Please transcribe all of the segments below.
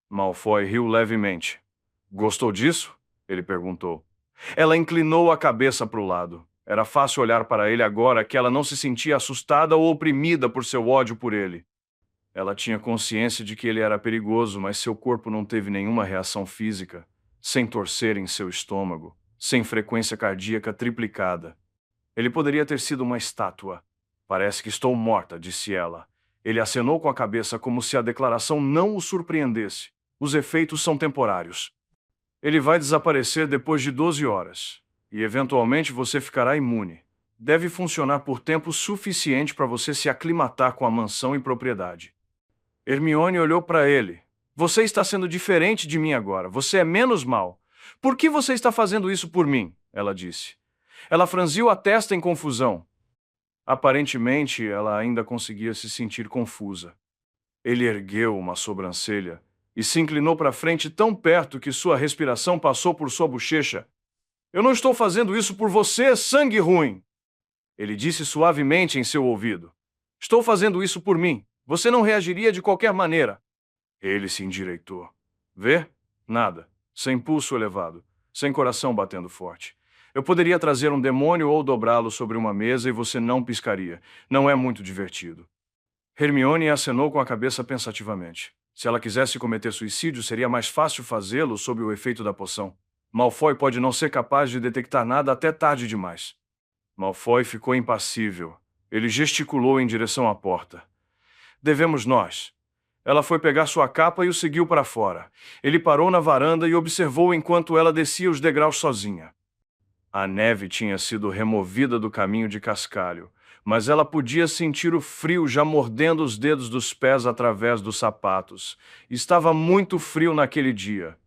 Malfoy riu levemente. Gostou disso? Ele perguntou. Ela inclinou a cabeça para o lado. Era fácil olhar para ele agora que ela não se sentia assustada ou oprimida por seu ódio por ele. Ela tinha consciência de que ele era perigoso, mas seu corpo não teve nenhuma reação física, sem torcer em seu estômago, sem frequência cardíaca triplicada. Ele poderia ter sido uma estátua. Parece que estou morta, disse ela. Ele acenou com a cabeça como se a declaração não o surpreendesse. Os efeitos são temporários. Ele vai desaparecer depois de 12 horas. E eventualmente você ficará imune. Deve funcionar por tempo suficiente para você se aclimatar com a mansão e propriedade. Hermione olhou para ele. Você está sendo diferente de mim agora. Você é menos mal. Por que você está fazendo isso por mim? Ela disse. Ela franziu a testa em confusão. Aparentemente, ela ainda conseguia se sentir confusa. Ele ergueu uma sobrancelha e se inclinou para frente tão perto que sua respiração passou por sua bochecha. Eu não estou fazendo isso por você, sangue ruim! Ele disse suavemente em seu ouvido. Estou fazendo isso por mim. Você não reagiria de qualquer maneira. Ele se endireitou. Vê? Nada. Sem pulso elevado. Sem coração batendo forte. Eu poderia trazer um demônio ou dobrá-lo sobre uma mesa e você não piscaria. Não é muito divertido. Hermione acenou com a cabeça pensativamente. Se ela quisesse cometer suicídio, seria mais fácil fazê-lo sob o efeito da poção. Malfoy pode não ser capaz de detectar nada até tarde demais. Malfoy ficou impassível. Ele gesticulou em direção à porta. Devemos nós. Ela foi pegar sua capa e o seguiu para fora. Ele parou na varanda e observou enquanto ela descia os degraus sozinha. A neve tinha sido removida do caminho de cascalho, mas ela podia sentir o frio já mordendo os dedos dos pés através dos sapatos. Estava muito frio naquele dia.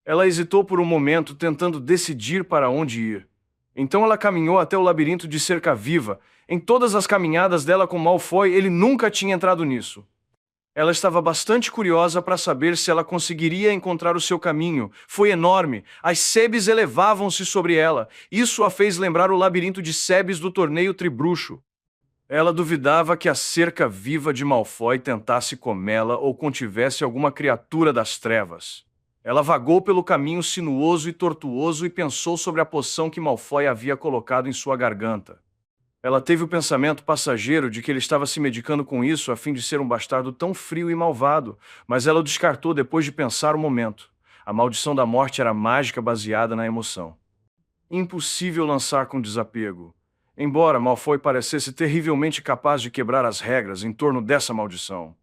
Ela hesitou por um momento, tentando decidir para onde ir. Então ela caminhou até o labirinto de cerca-viva. Em todas as caminhadas dela com Malfoy, ele nunca tinha entrado nisso. Ela estava bastante curiosa para saber se ela conseguiria encontrar o seu caminho. Foi enorme. As sebes elevavam-se sobre ela. Isso a fez lembrar o labirinto de sebes do torneio Tribruxo. Ela duvidava que a cerca viva de Malfoy tentasse comê-la ou contivesse alguma criatura das trevas. Ela vagou pelo caminho sinuoso e tortuoso e pensou sobre a poção que Malfoy havia colocado em sua garganta. Ela teve o pensamento passageiro de que ele estava se medicando com isso a fim de ser um bastardo tão frio e malvado, mas ela o descartou depois de pensar um momento. A maldição da morte era mágica baseada na emoção. Impossível lançar com desapego. Embora Malfoy parecesse terrivelmente capaz de quebrar as regras em torno dessa maldição.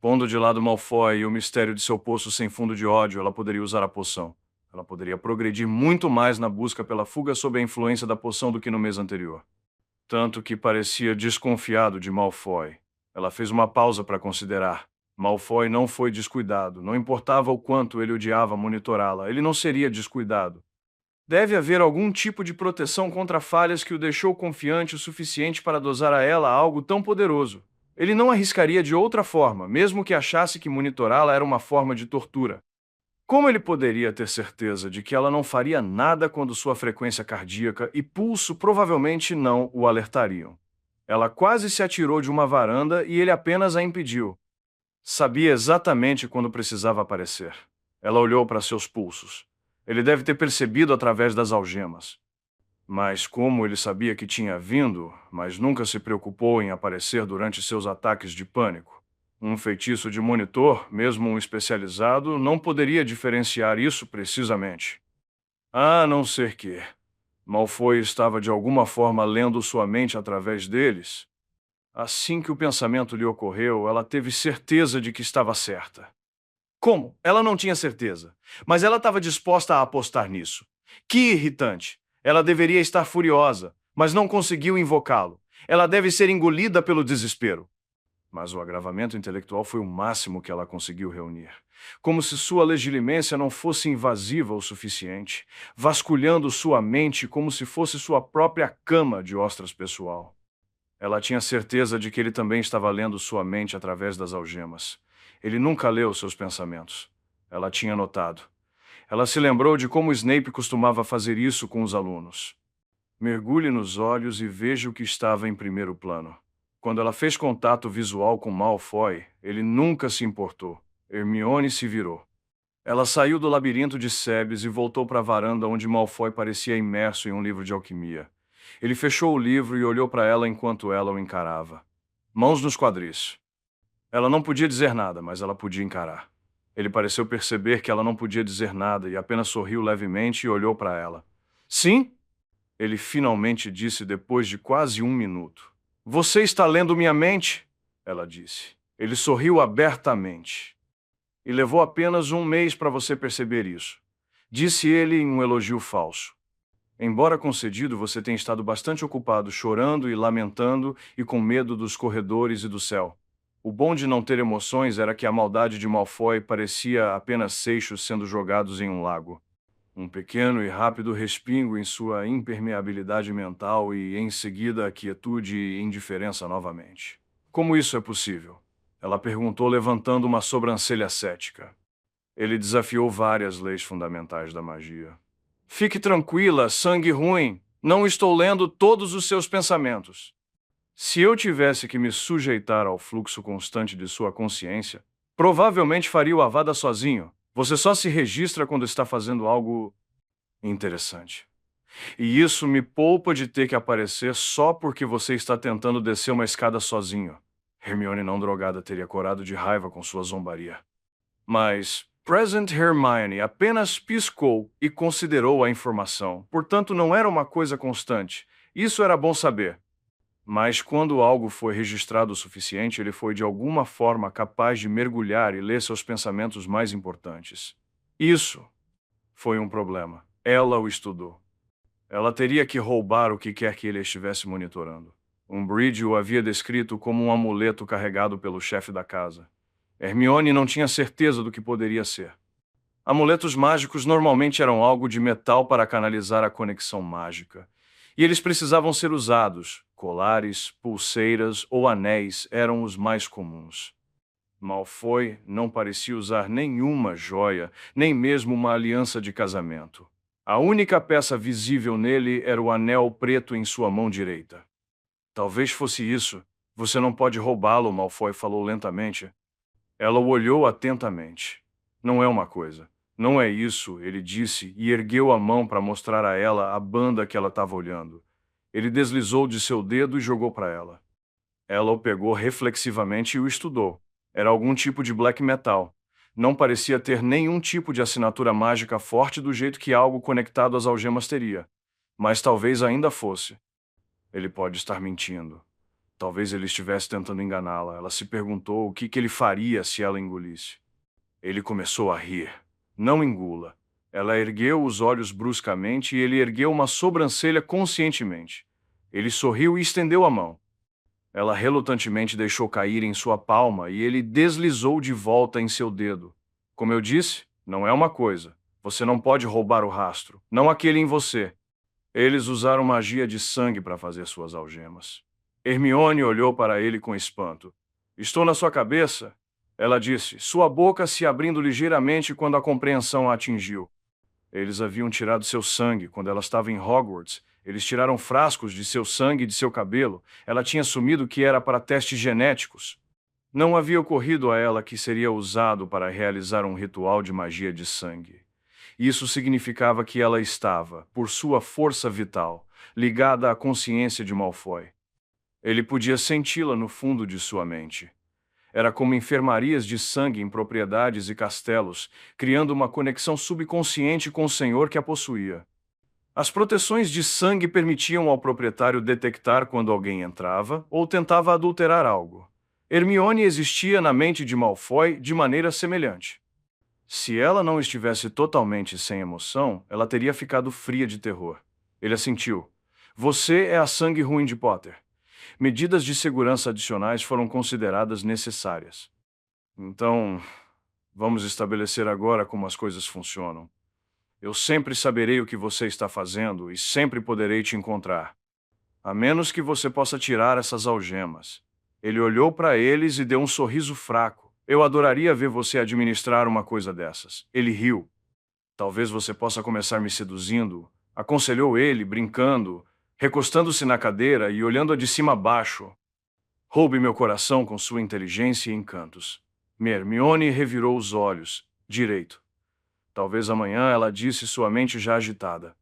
Pondo de lado Malfoy e o mistério de seu poço sem fundo de ódio, ela poderia usar a poção. Ela poderia progredir muito mais na busca pela fuga sob a influência da poção do que no mês anterior. Tanto que parecia desconfiado de Malfoy. Ela fez uma pausa para considerar. Malfoy não foi descuidado. Não importava o quanto ele odiava monitorá-la, ele não seria descuidado. Deve haver algum tipo de proteção contra falhas que o deixou confiante o suficiente para dosar a ela algo tão poderoso. Ele não arriscaria de outra forma, mesmo que achasse que monitorá-la era uma forma de tortura. Como ele poderia ter certeza de que ela não faria nada quando sua frequência cardíaca e pulso provavelmente não o alertariam? Ela quase se atirou de uma varanda e ele apenas a impediu. Sabia exatamente quando precisava aparecer. Ela olhou para seus pulsos. Ele deve ter percebido através das algemas. Mas como ele sabia que tinha vindo, mas nunca se preocupou em aparecer durante seus ataques de pânico? Um feitiço de monitor, mesmo um especializado, não poderia diferenciar isso precisamente. A não ser que Malfoy estava de alguma forma lendo sua mente através deles. Assim que o pensamento lhe ocorreu, ela teve certeza de que estava certa. Como? Ela não tinha certeza, mas ela estava disposta a apostar nisso. Que irritante! Ela deveria estar furiosa, mas não conseguiu invocá-lo. Ela deve ser engolida pelo desespero. Mas o agravamento intelectual foi o máximo que ela conseguiu reunir. Como se sua legilimência não fosse invasiva o suficiente, vasculhando sua mente como se fosse sua própria cama de ostras pessoal. Ela tinha certeza de que ele também estava lendo sua mente através das algemas. Ele nunca leu seus pensamentos. Ela tinha notado. Ela se lembrou de como Snape costumava fazer isso com os alunos. Mergulhe nos olhos e veja o que estava em primeiro plano. Quando ela fez contato visual com Malfoy, ele nunca se importou. Hermione se virou. Ela saiu do labirinto de Sebes e voltou para a varanda onde Malfoy parecia imerso em um livro de alquimia. Ele fechou o livro e olhou para ela enquanto ela o encarava. Mãos nos quadris. Ela não podia dizer nada, mas ela podia encarar. Ele pareceu perceber que ela não podia dizer nada e apenas sorriu levemente e olhou para ela. Sim? Ele finalmente disse depois de quase 1 minuto. Você está lendo minha mente? Ela disse. Ele sorriu abertamente. E levou apenas 1 mês para você perceber isso. Disse ele em um elogio falso. Embora concedido, você tem estado bastante ocupado, chorando e lamentando e com medo dos corredores e do céu. O bom de não ter emoções era que a maldade de Malfoy parecia apenas seixos sendo jogados em um lago. Um pequeno e rápido respingo em sua impermeabilidade mental e, em seguida, a quietude e indiferença novamente. Como isso é possível? Ela perguntou, levantando uma sobrancelha cética. Ele desafiou várias leis fundamentais da magia. Fique tranquila, sangue ruim. Não estou lendo todos os seus pensamentos. Se eu tivesse que me sujeitar ao fluxo constante de sua consciência, provavelmente faria o Avada sozinho. Você só se registra quando está fazendo algo interessante. E isso me poupa de ter que aparecer só porque você está tentando descer uma escada sozinho. Hermione não drogada teria corado de raiva com sua zombaria. Mas Present Hermione apenas piscou e considerou a informação. Portanto, não era uma coisa constante. Isso era bom saber. Mas quando algo foi registrado o suficiente, ele foi de alguma forma capaz de mergulhar e ler seus pensamentos mais importantes. Isso foi um problema. Ela o estudou. Ela teria que roubar o que quer que ele estivesse monitorando. Umbridge o havia descrito como um amuleto carregado pelo chefe da casa. Hermione não tinha certeza do que poderia ser. Amuletos mágicos normalmente eram algo de metal para canalizar a conexão mágica. E eles precisavam ser usados. Colares, pulseiras ou anéis eram os mais comuns. Malfoy não parecia usar nenhuma joia, nem mesmo uma aliança de casamento. A única peça visível nele era o anel preto em sua mão direita. Talvez fosse isso. Você não pode roubá-lo, Malfoy falou lentamente. Ela o olhou atentamente. Não é uma coisa. Não é isso, ele disse e ergueu a mão para mostrar a ela a banda que ela estava olhando. Ele deslizou de seu dedo e jogou para ela. Ela o pegou reflexivamente e o estudou. Era algum tipo de black metal. Não parecia ter nenhum tipo de assinatura mágica forte do jeito que algo conectado às algemas teria. Mas talvez ainda fosse. Ele pode estar mentindo. Talvez ele estivesse tentando enganá-la. Ela se perguntou o que ele faria se ela engolisse. Ele começou a rir. Não engula. Ela ergueu os olhos bruscamente e ele ergueu uma sobrancelha conscientemente. Ele sorriu e estendeu a mão. Ela relutantemente deixou cair em sua palma e ele deslizou de volta em seu dedo. Como eu disse, não é uma coisa. Você não pode roubar o rastro. Não aquele em você. Eles usaram magia de sangue para fazer suas algemas. Hermione olhou para ele com espanto. Estou na sua cabeça? Ela disse, sua boca se abrindo ligeiramente quando a compreensão a atingiu. Eles haviam tirado seu sangue quando ela estava em Hogwarts. Eles tiraram frascos de seu sangue e de seu cabelo. Ela tinha assumido que era para testes genéticos. Não havia ocorrido a ela que seria usado para realizar um ritual de magia de sangue. Isso significava que ela estava, por sua força vital, ligada à consciência de Malfoy. Ele podia senti-la no fundo de sua mente. Era como enfermarias de sangue em propriedades e castelos, criando uma conexão subconsciente com o senhor que a possuía. As proteções de sangue permitiam ao proprietário detectar quando alguém entrava ou tentava adulterar algo. Hermione existia na mente de Malfoy de maneira semelhante. Se ela não estivesse totalmente sem emoção, ela teria ficado fria de terror. Ele assentiu. Você é a sangue ruim de Potter. Medidas de segurança adicionais foram consideradas necessárias. Então, vamos estabelecer agora como as coisas funcionam. Eu sempre saberei o que você está fazendo e sempre poderei te encontrar. A menos que você possa tirar essas algemas. Ele olhou para eles e deu um sorriso fraco. Eu adoraria ver você administrar uma coisa dessas. Ele riu. Talvez você possa começar me seduzindo, aconselhou ele, brincando, recostando-se na cadeira e olhando-a de cima a baixo. Roube meu coração com sua inteligência e encantos. Hermione revirou os olhos, direito. Talvez amanhã, ela disse, sua mente já agitada.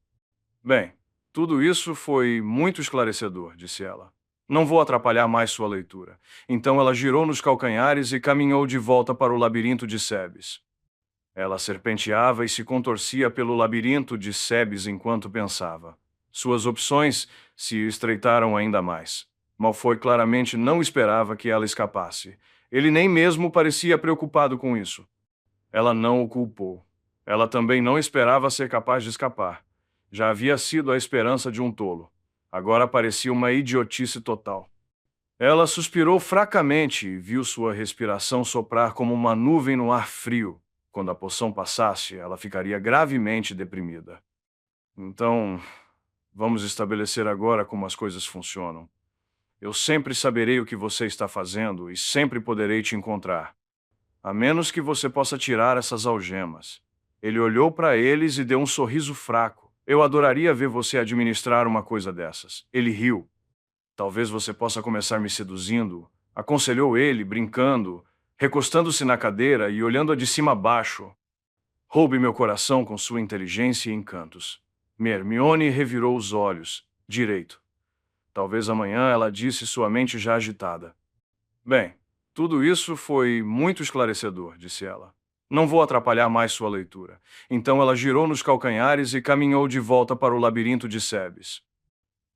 Bem, tudo isso foi muito esclarecedor, disse ela. Não vou atrapalhar mais sua leitura. Então ela girou nos calcanhares e caminhou de volta para o labirinto de Sebes. Ela serpenteava e se contorcia pelo labirinto de Sebes enquanto pensava. Suas opções se estreitaram ainda mais. Malfoy claramente não esperava que ela escapasse. Ele nem mesmo parecia preocupado com isso. Ela não o culpou. Ela também não esperava ser capaz de escapar. Já havia sido a esperança de um tolo. Agora parecia uma idiotice total. Ela suspirou fracamente e viu sua respiração soprar como uma nuvem no ar frio. Quando a poção passasse, ela ficaria gravemente deprimida. Então, vamos estabelecer agora como as coisas funcionam. Eu sempre saberei o que você está fazendo e sempre poderei te encontrar. A menos que você possa tirar essas algemas. Ele olhou para eles e deu um sorriso fraco. Eu adoraria ver você administrar uma coisa dessas. Ele riu. Talvez você possa começar me seduzindo, aconselhou ele, brincando, recostando-se na cadeira e olhando-a de cima a baixo. Roube meu coração com sua inteligência e encantos. Hermione revirou os olhos, direito. Talvez amanhã, ela disse, sua mente já agitada. Bem, tudo isso foi muito esclarecedor, disse ela. Não vou atrapalhar mais sua leitura. Então ela girou nos calcanhares e caminhou de volta para o labirinto de Sebes.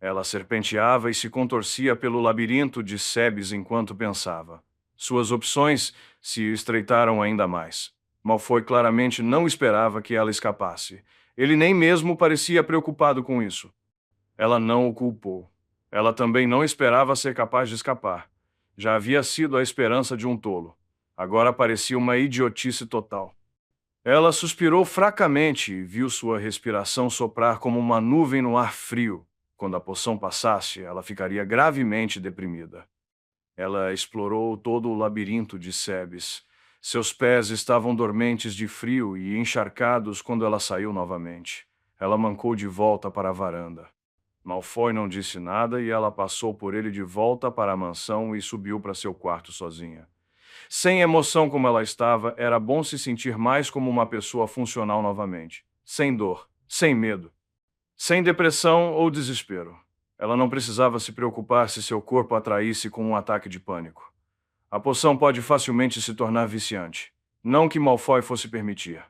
Ela serpenteava e se contorcia pelo labirinto de Sebes enquanto pensava. Suas opções se estreitaram ainda mais. Malfoy claramente não esperava que ela escapasse. Ele nem mesmo parecia preocupado com isso. Ela não o culpou. Ela também não esperava ser capaz de escapar. Já havia sido a esperança de um tolo. Agora parecia uma idiotice total. Ela suspirou fracamente e viu sua respiração soprar como uma nuvem no ar frio. Quando a poção passasse, ela ficaria gravemente deprimida. Ela explorou todo o labirinto de Sebes. Seus pés estavam dormentes de frio e encharcados quando ela saiu novamente. Ela mancou de volta para a varanda. Malfoy não disse nada e ela passou por ele de volta para a mansão e subiu para seu quarto sozinha. Sem emoção como ela estava, era bom se sentir mais como uma pessoa funcional novamente. Sem dor, sem medo, sem depressão ou desespero. Ela não precisava se preocupar se seu corpo a atraísse com um ataque de pânico. A poção pode facilmente se tornar viciante. Não que Malfoy fosse permitir.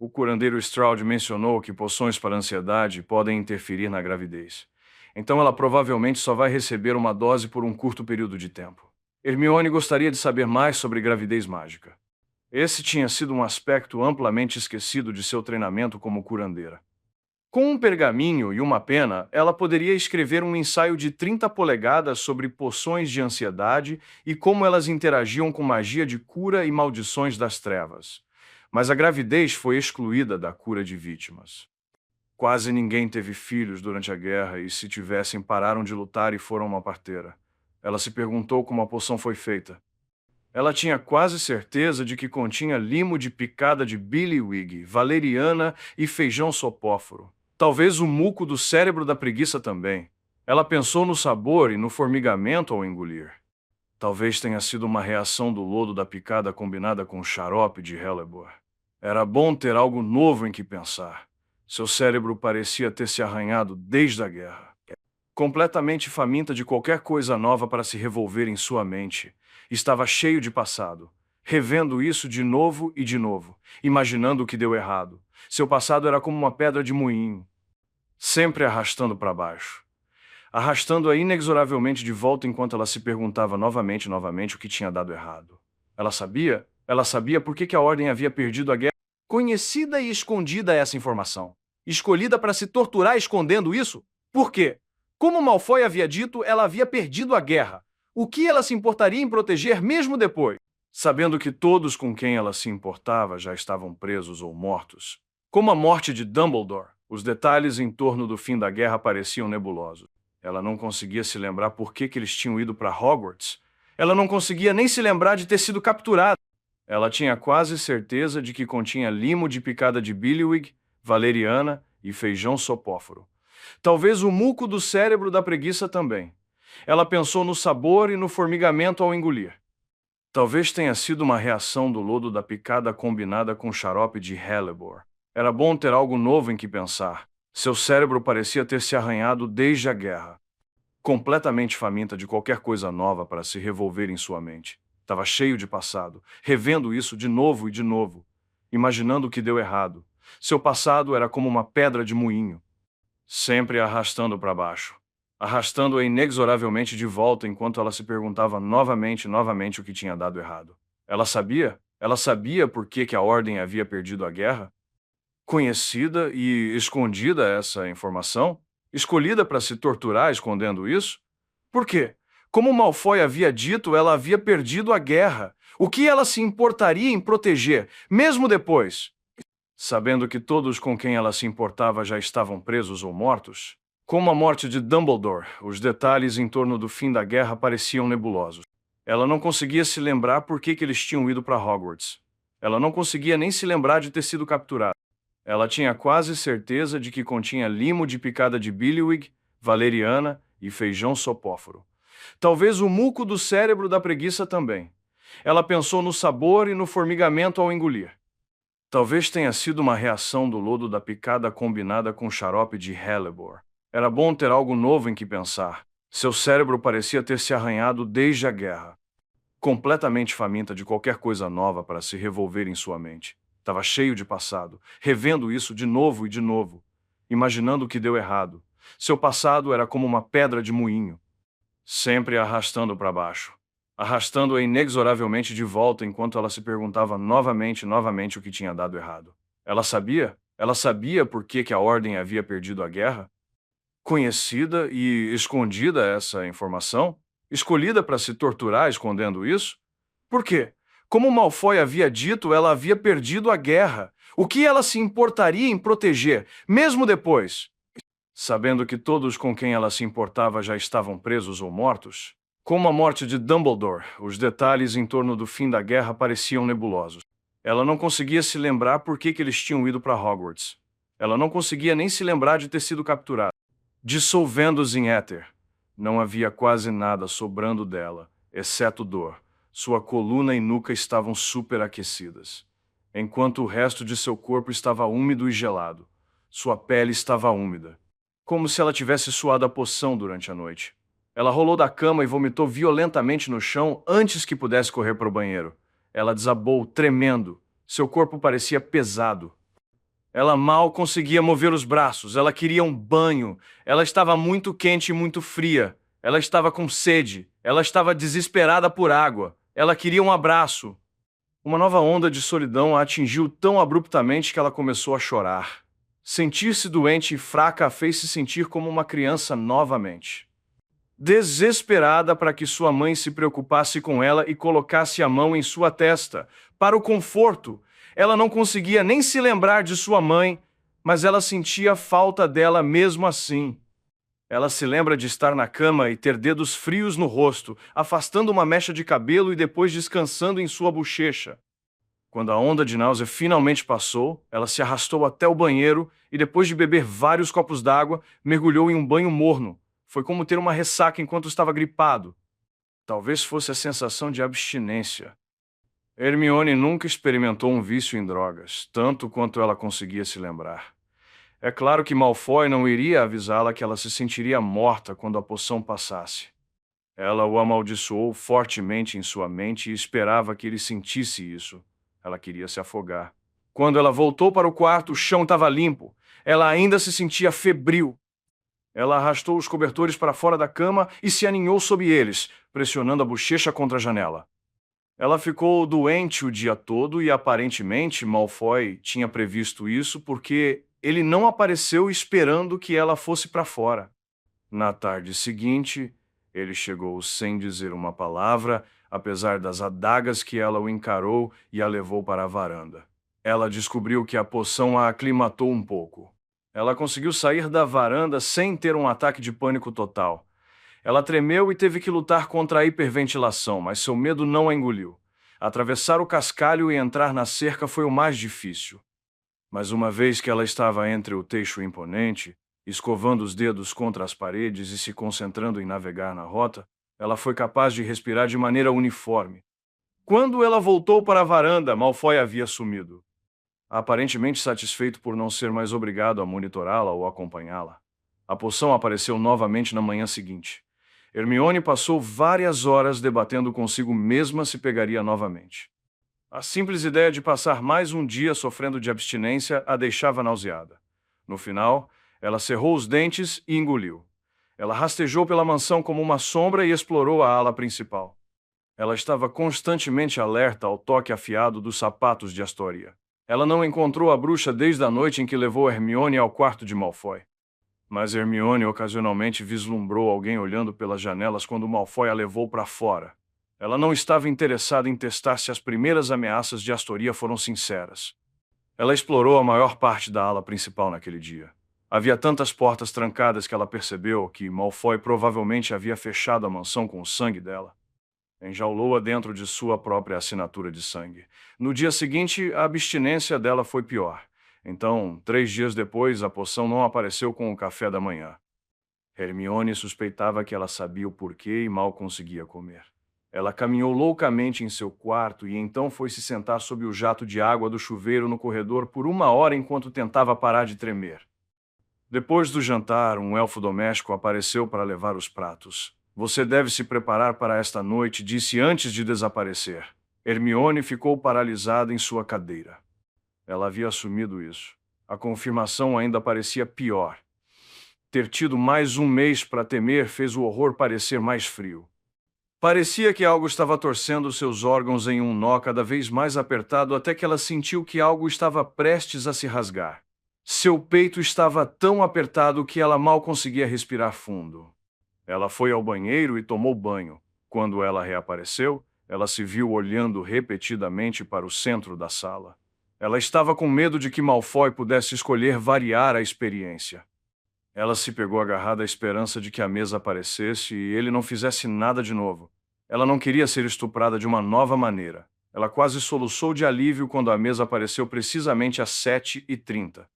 O curandeiro Stroud mencionou que poções para ansiedade podem interferir na gravidez. Então ela provavelmente só vai receber uma dose por um curto período de tempo. Hermione gostaria de saber mais sobre gravidez mágica. Esse tinha sido um aspecto amplamente esquecido de seu treinamento como curandeira. Com um pergaminho e uma pena, ela poderia escrever um ensaio de 30 polegadas sobre poções de ansiedade e como elas interagiam com magia de cura e maldições das trevas. Mas a gravidez foi excluída da cura de vítimas. Quase ninguém teve filhos durante a guerra e, se tivessem, pararam de lutar e foram uma parteira. Ela se perguntou como a poção foi feita. Ela tinha quase certeza de que continha limo de picada de billiwig, valeriana e feijão sopóforo. Talvez o muco do cérebro da preguiça também. Ela pensou no sabor e no formigamento ao engolir. Talvez tenha sido uma reação do lodo da picada combinada com o xarope de Hellebore. Era bom ter algo novo em que pensar. Seu cérebro parecia ter se arranhado desde a guerra. Completamente faminta de qualquer coisa nova para se revolver em sua mente. Estava cheio de passado, revendo isso de novo e de novo, imaginando o que deu errado. Seu passado era como uma pedra de moinho, sempre arrastando para baixo. Arrastando-a inexoravelmente de volta enquanto ela se perguntava novamente o que tinha dado errado. Ela sabia por que a Ordem havia perdido a guerra. Conhecida e escondida essa informação. Escolhida para se torturar escondendo isso? Por quê? Como Malfoy havia dito, ela havia perdido a guerra. O que ela se importaria em proteger mesmo depois? Sabendo que todos com quem ela se importava já estavam presos ou mortos. Como a morte de Dumbledore, os detalhes em torno do fim da guerra pareciam nebulosos. Ela não conseguia se lembrar por que eles tinham ido para Hogwarts. Ela não conseguia nem se lembrar de ter sido capturada. Ela tinha quase certeza de que continha limo de picada de billiwig, valeriana e feijão sopóforo. Talvez o muco do cérebro da preguiça também. Ela pensou no sabor e no formigamento ao engolir. Talvez tenha sido uma reação do lodo da picada combinada com xarope de Hellebore. Era bom ter algo novo em que pensar. Seu cérebro parecia ter se arranhado desde a guerra. Completamente faminta de qualquer coisa nova para se revolver em sua mente. Estava cheio de passado, revendo isso de novo e de novo, imaginando o que deu errado. Seu passado era como uma pedra de moinho, sempre arrastando para baixo, arrastando-a inexoravelmente de volta enquanto ela se perguntava novamente e novamente o que tinha dado errado. Ela sabia? Ela sabia por que a Ordem havia perdido a guerra? Conhecida e escondida essa informação? Escolhida para se torturar escondendo isso? Por quê? Como Malfoy havia dito, ela havia perdido a guerra. O que ela se importaria em proteger, mesmo depois? Sabendo que todos com quem ela se importava já estavam presos ou mortos? Como a morte de Dumbledore, os detalhes em torno do fim da guerra pareciam nebulosos. Ela não conseguia se lembrar por que eles tinham ido para Hogwarts. Ela não conseguia nem se lembrar de ter sido capturada. Ela tinha quase certeza de que continha limo de picada de Billywig, valeriana e feijão sopóforo. Talvez o muco do cérebro da preguiça também. Ela pensou no sabor e no formigamento ao engolir. Talvez tenha sido uma reação do lodo da picada combinada com xarope de Hellebore. Era bom ter algo novo em que pensar. Seu cérebro parecia ter se arranhado desde a guerra. Completamente faminta de qualquer coisa nova para se revolver em sua mente. Estava cheio de passado, revendo isso de novo e de novo, imaginando o que deu errado. Seu passado era como uma pedra de moinho, sempre arrastando para baixo, arrastando-a inexoravelmente de volta enquanto ela se perguntava novamente e novamente o que tinha dado errado. Ela sabia? Ela sabia por que a Ordem havia perdido a guerra? Conhecida e escondida essa informação? Escolhida para se torturar escondendo isso? Por quê? Como Malfoy havia dito, ela havia perdido a guerra. O que ela se importaria em proteger, mesmo depois? Sabendo que todos com quem ela se importava já estavam presos ou mortos? Como a morte de Dumbledore, os detalhes em torno do fim da guerra pareciam nebulosos. Ela não conseguia se lembrar por que eles tinham ido para Hogwarts. Ela não conseguia nem se lembrar de ter sido capturada. Dissolvendo-os em éter. Não havia quase nada sobrando dela, exceto dor. Sua coluna e nuca estavam superaquecidas, enquanto o resto de seu corpo estava úmido e gelado. Sua pele estava úmida, como se ela tivesse suado a poção durante a noite. Ela rolou da cama e vomitou violentamente no chão antes que pudesse correr para o banheiro. Ela desabou, tremendo. Seu corpo parecia pesado. Ela mal conseguia mover os braços. Ela queria um banho. Ela estava muito quente e muito fria. Ela estava com sede. Ela estava desesperada por água. Ela queria um abraço. Uma nova onda de solidão a atingiu tão abruptamente que ela começou a chorar. Sentir-se doente e fraca a fez se sentir como uma criança novamente. Desesperada para que sua mãe se preocupasse com ela e colocasse a mão em sua testa, para o conforto. Ela não conseguia nem se lembrar de sua mãe, mas ela sentia falta dela mesmo assim. Ela se lembra de estar na cama e ter dedos frios no rosto, afastando uma mecha de cabelo e depois descansando em sua bochecha. Quando a onda de náusea finalmente passou, ela se arrastou até o banheiro e, depois de beber vários copos d'água, mergulhou em um banho morno. Foi como ter uma ressaca enquanto estava gripado. Talvez fosse a sensação de abstinência. Hermione nunca experimentou um vício em drogas, tanto quanto ela conseguia se lembrar. É claro que Malfoy não iria avisá-la que ela se sentiria morta quando a poção passasse. Ela o amaldiçoou fortemente em sua mente e esperava que ele sentisse isso. Ela queria se afogar. Quando ela voltou para o quarto, o chão estava limpo. Ela ainda se sentia febril. Ela arrastou os cobertores para fora da cama e se aninhou sob eles, pressionando a bochecha contra a janela. Ela ficou doente o dia todo e, aparentemente, Malfoy tinha previsto isso porque ele não apareceu esperando que ela fosse para fora. Na tarde seguinte, ele chegou sem dizer uma palavra, apesar das adagas que ela o encarou e a levou para a varanda. Ela descobriu que a poção a aclimatou um pouco. Ela conseguiu sair da varanda sem ter um ataque de pânico total. Ela tremeu e teve que lutar contra a hiperventilação, mas seu medo não a engoliu. Atravessar o cascalho e entrar na cerca foi o mais difícil. Mas uma vez que ela estava entre o teixo imponente, escovando os dedos contra as paredes e se concentrando em navegar na rota, ela foi capaz de respirar de maneira uniforme. Quando ela voltou para a varanda, Malfoy havia sumido. aparentemente satisfeito por não ser mais obrigado a monitorá-la ou acompanhá-la. A poção apareceu novamente na manhã seguinte. Hermione passou várias horas debatendo consigo mesma se pegaria novamente. A simples ideia de passar mais um dia sofrendo de abstinência a deixava nauseada. No final, ela cerrou os dentes e engoliu. Ela rastejou pela mansão como uma sombra e explorou a ala principal. Ela estava constantemente alerta ao toque afiado dos sapatos de Astoria. Ela não encontrou a bruxa desde a noite em que levou Hermione ao quarto de Malfoy. Mas Hermione ocasionalmente vislumbrou alguém olhando pelas janelas quando Malfoy a levou para fora. Ela não estava interessada em testar se as primeiras ameaças de Astoria foram sinceras. Ela explorou a maior parte da ala principal naquele dia. Havia tantas portas trancadas que ela percebeu que Malfoy provavelmente havia fechado a mansão com o sangue dela. Enjaulou-a dentro de sua própria assinatura de sangue. No dia seguinte, a abstinência dela foi pior. Então, 3 dias depois, a poção não apareceu com o café da manhã. Hermione suspeitava que ela sabia o porquê e mal conseguia comer. Ela caminhou loucamente em seu quarto e então foi se sentar sob o jato de água do chuveiro no corredor por 1 hora enquanto tentava parar de tremer. Depois do jantar, um elfo doméstico apareceu para levar os pratos. Você deve se preparar para esta noite, disse antes de desaparecer. Hermione ficou paralisada em sua cadeira. Ela havia assumido isso. A confirmação ainda parecia pior. Ter tido mais um mês para temer fez o horror parecer mais frio. Parecia que algo estava torcendo seus órgãos em um nó cada vez mais apertado até que ela sentiu que algo estava prestes a se rasgar. Seu peito estava tão apertado que ela mal conseguia respirar fundo. Ela foi ao banheiro e tomou banho. Quando ela reapareceu, ela se viu olhando repetidamente para o centro da sala. Ela estava com medo de que Malfoy pudesse escolher variar a experiência. Ela se pegou agarrada à esperança de que a mesa aparecesse e ele não fizesse nada de novo. Ela não queria ser estuprada de uma nova maneira. Ela quase soluçou de alívio quando a mesa apareceu precisamente às 7h30.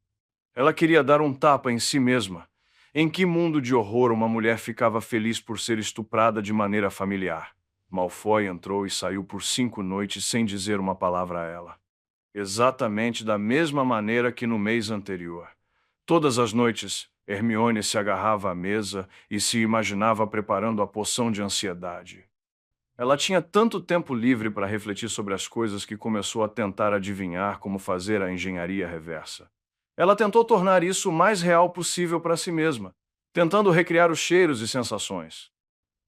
Ela queria dar um tapa em si mesma. Em que mundo de horror uma mulher ficava feliz por ser estuprada de maneira familiar? Malfoy entrou e saiu por 5 noites sem dizer uma palavra a ela. Exatamente da mesma maneira que no mês anterior. Todas as noites, Hermione se agarrava à mesa e se imaginava preparando a poção de ansiedade. Ela tinha tanto tempo livre para refletir sobre as coisas que começou a tentar adivinhar como fazer a engenharia reversa. Ela tentou tornar isso o mais real possível para si mesma, tentando recriar os cheiros e sensações.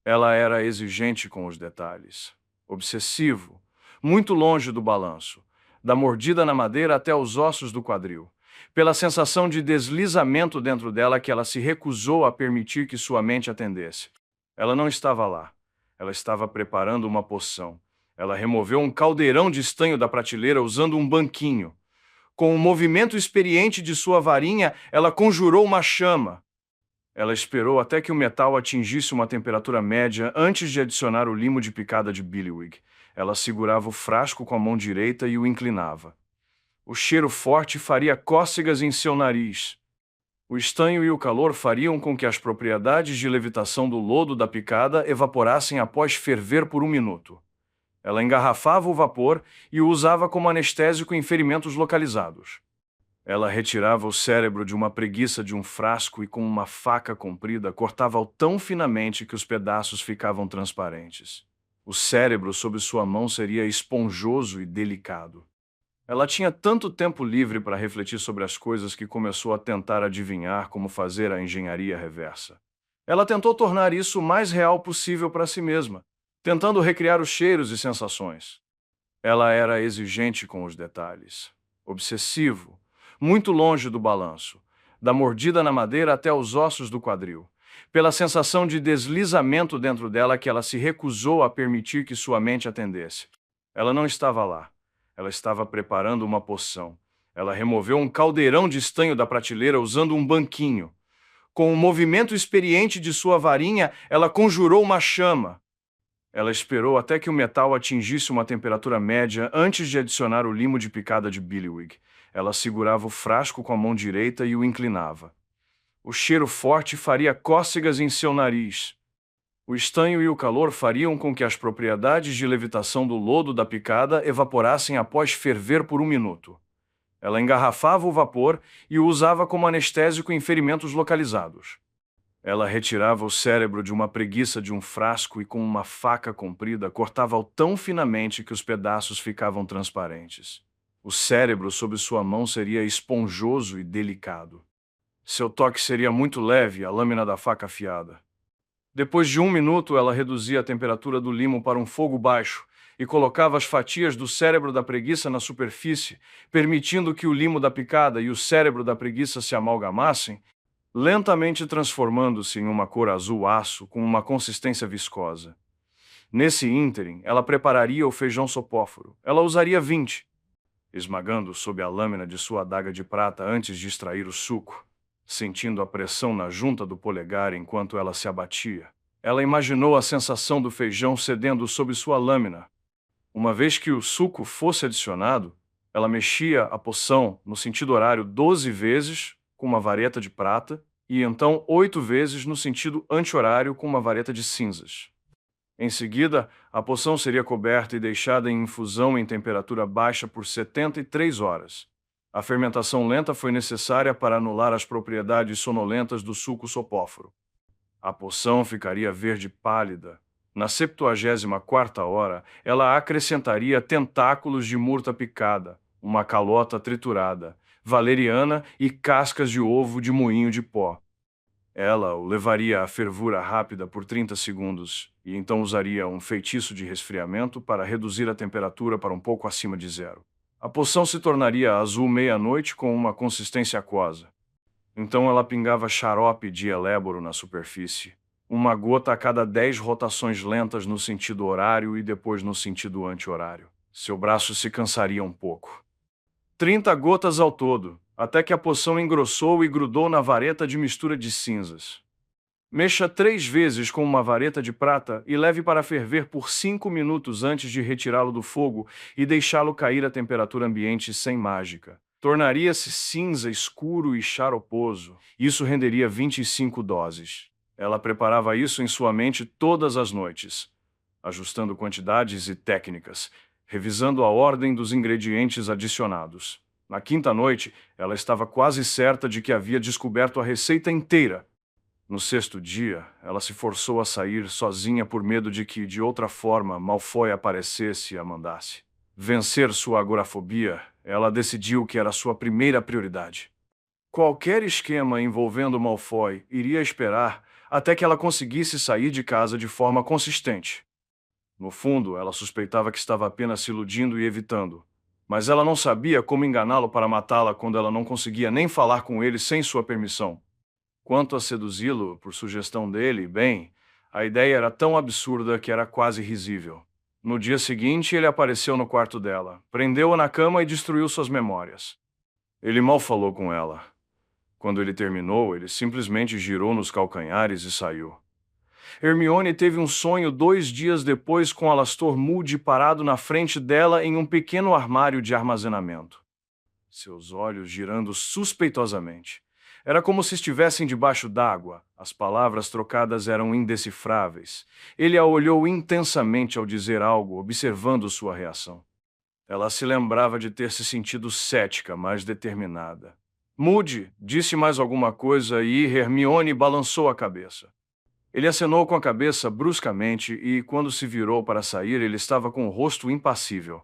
Ela era exigente com os detalhes, obsessivo, muito longe do balanço, da mordida na madeira até os ossos do quadril, pela sensação de deslizamento dentro dela que ela se recusou a permitir que sua mente atendesse. Ela não estava lá. Ela estava preparando uma poção. Ela removeu um caldeirão de estanho da prateleira usando um banquinho. Com o movimento experiente de sua varinha, ela conjurou uma chama. Ela esperou até que o metal atingisse uma temperatura média antes de adicionar o limo de picada de Billywig. Ela segurava o frasco com a mão direita e o inclinava. O cheiro forte faria cócegas em seu nariz. O estanho e o calor fariam com que as propriedades de levitação do lodo da picada evaporassem após ferver por 1 minuto. Ela engarrafava o vapor e o usava como anestésico em ferimentos localizados. Ela retirava o cérebro de uma preguiça de um frasco e com uma faca comprida cortava-o tão finamente que os pedaços ficavam transparentes. O cérebro sob sua mão seria esponjoso e delicado. Ela tinha tanto tempo livre para refletir sobre as coisas que começou a tentar adivinhar como fazer a engenharia reversa. Ela tentou tornar isso o mais real possível para si mesma, tentando recriar os cheiros e sensações. Ela era exigente com os detalhes, obsessivo, muito longe do balanço, da mordida na madeira até os ossos do quadril, pela sensação de deslizamento dentro dela que ela se recusou a permitir que sua mente atendesse. Ela não estava lá. Ela estava preparando uma poção. Ela removeu um caldeirão de estanho da prateleira usando um banquinho. Com o movimento experiente de sua varinha, ela conjurou uma chama. Ela esperou até que o metal atingisse uma temperatura média antes de adicionar o limo de picada de Billywig. Ela segurava o frasco com a mão direita e o inclinava. O cheiro forte faria cócegas em seu nariz. O estanho e o calor fariam com que as propriedades de levitação do lodo da picada evaporassem após ferver por 1 minuto. Ela engarrafava o vapor e o usava como anestésico em ferimentos localizados. Ela retirava o cérebro de uma preguiça de um frasco e, com uma faca comprida, cortava-o tão finamente que os pedaços ficavam transparentes. O cérebro sob sua mão seria esponjoso e delicado. Seu toque seria muito leve, a lâmina da faca afiada. Depois de 1 minuto, ela reduzia a temperatura do limo para um fogo baixo e colocava as fatias do cérebro da preguiça na superfície, permitindo que o limo da picada e o cérebro da preguiça se amalgamassem, lentamente transformando-se em uma cor azul aço com uma consistência viscosa. Nesse ínterim, ela prepararia o feijão sopóforo. Ela usaria 20, esmagando sob a lâmina de sua adaga de prata antes de extrair o suco, sentindo a pressão na junta do polegar enquanto ela se abatia. Ela imaginou a sensação do feijão cedendo sob sua lâmina. Uma vez que o suco fosse adicionado, ela mexia a poção no sentido horário 12 vezes com uma vareta de prata e então 8 vezes no sentido anti-horário com uma vareta de cinzas. Em seguida, a poção seria coberta e deixada em infusão em temperatura baixa por 73 horas. A fermentação lenta foi necessária para anular as propriedades sonolentas do suco sopóforo. A poção ficaria verde pálida. Na 74ª hora, ela acrescentaria tentáculos de murta picada, uma calota triturada, valeriana e cascas de ovo de moinho de pó. Ela o levaria à fervura rápida por 30 segundos e então usaria um feitiço de resfriamento para reduzir a temperatura para um pouco acima de zero. A poção se tornaria azul meia-noite com uma consistência aquosa. Então ela pingava xarope de eléboro na superfície, uma gota a cada 10 rotações lentas no sentido horário e depois no sentido anti-horário. Seu braço se cansaria um pouco. 30 gotas ao todo, até que a poção engrossou e grudou na vareta de mistura de cinzas. Mexa 3 vezes com uma vareta de prata e leve para ferver por 5 minutos antes de retirá-lo do fogo e deixá-lo cair à temperatura ambiente sem mágica. Tornaria-se cinza escuro e xaroposo. Isso renderia 25 doses. Ela preparava isso em sua mente todas as noites, ajustando quantidades e técnicas, revisando a ordem dos ingredientes adicionados. Na 5ª noite, ela estava quase certa de que havia descoberto a receita inteira. No 6º dia, ela se forçou a sair sozinha por medo de que, de outra forma, Malfoy aparecesse e a mandasse. Vencer sua agorafobia, ela decidiu que era sua primeira prioridade. Qualquer esquema envolvendo Malfoy iria esperar até que ela conseguisse sair de casa de forma consistente. No fundo, ela suspeitava que estava apenas se iludindo e evitando, mas ela não sabia como enganá-lo para matá-la quando ela não conseguia nem falar com ele sem sua permissão. Quanto a seduzi-lo por sugestão dele, bem, a ideia era tão absurda que era quase risível. No dia seguinte, ele apareceu no quarto dela, prendeu-a na cama e destruiu suas memórias. Ele mal falou com ela. Quando ele terminou, ele simplesmente girou nos calcanhares e saiu. Hermione teve um sonho 2 dias depois com Alastor Moody parado na frente dela em um pequeno armário de armazenamento. Seus olhos girando suspeitosamente. Era como se estivessem debaixo d'água. As palavras trocadas eram indecifráveis. Ele a olhou intensamente ao dizer algo, observando sua reação. Ela se lembrava de ter se sentido cética, mas determinada. Moody disse mais alguma coisa e Hermione balançou a cabeça. Ele acenou com a cabeça bruscamente e, quando se virou para sair, ele estava com o rosto impassível.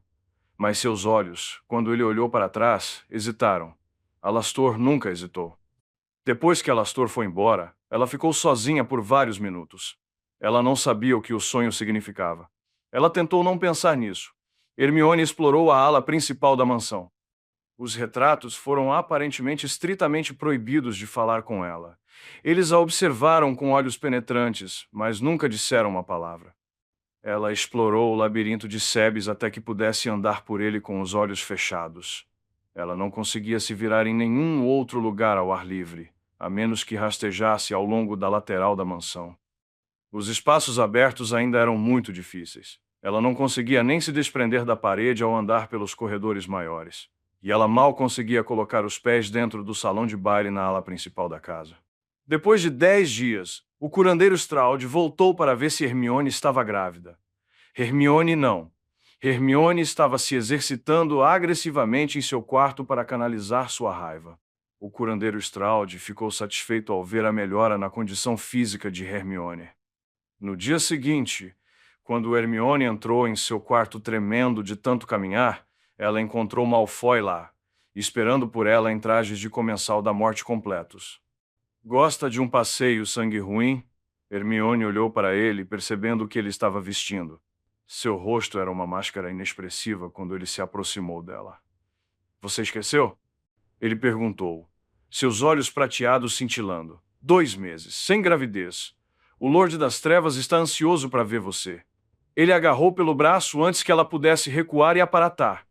Mas seus olhos, quando ele olhou para trás, hesitaram. Alastor nunca hesitou. Depois que Alastor foi embora, ela ficou sozinha por vários minutos. Ela não sabia o que o sonho significava. Ela tentou não pensar nisso. Hermione explorou a ala principal da mansão. Os retratos foram aparentemente estritamente proibidos de falar com ela. Eles a observaram com olhos penetrantes, mas nunca disseram uma palavra. Ela explorou o labirinto de sebes até que pudesse andar por ele com os olhos fechados. Ela não conseguia se virar em nenhum outro lugar ao ar livre, a menos que rastejasse ao longo da lateral da mansão. Os espaços abertos ainda eram muito difíceis. Ela não conseguia nem se desprender da parede ao andar pelos corredores maiores. E ela mal conseguia colocar os pés dentro do salão de baile na ala principal da casa. Depois de 10 dias, o curandeiro Stroud voltou para ver se Hermione estava grávida. Hermione não. Hermione estava se exercitando agressivamente em seu quarto para canalizar sua raiva. O curandeiro Straude ficou satisfeito ao ver a melhora na condição física de Hermione. No dia seguinte, quando Hermione entrou em seu quarto tremendo de tanto caminhar, ela encontrou Malfoy lá, esperando por ela em trajes de comensal da morte completos. Gosta de um passeio sangue ruim? Hermione olhou para ele, percebendo o que ele estava vestindo. Seu rosto era uma máscara inexpressiva quando ele se aproximou dela. Você esqueceu? Ele perguntou, seus olhos prateados cintilando. 2 meses, sem gravidez. O Lorde das Trevas está ansioso para ver você. Ele a agarrou pelo braço antes que ela pudesse recuar e aparatar.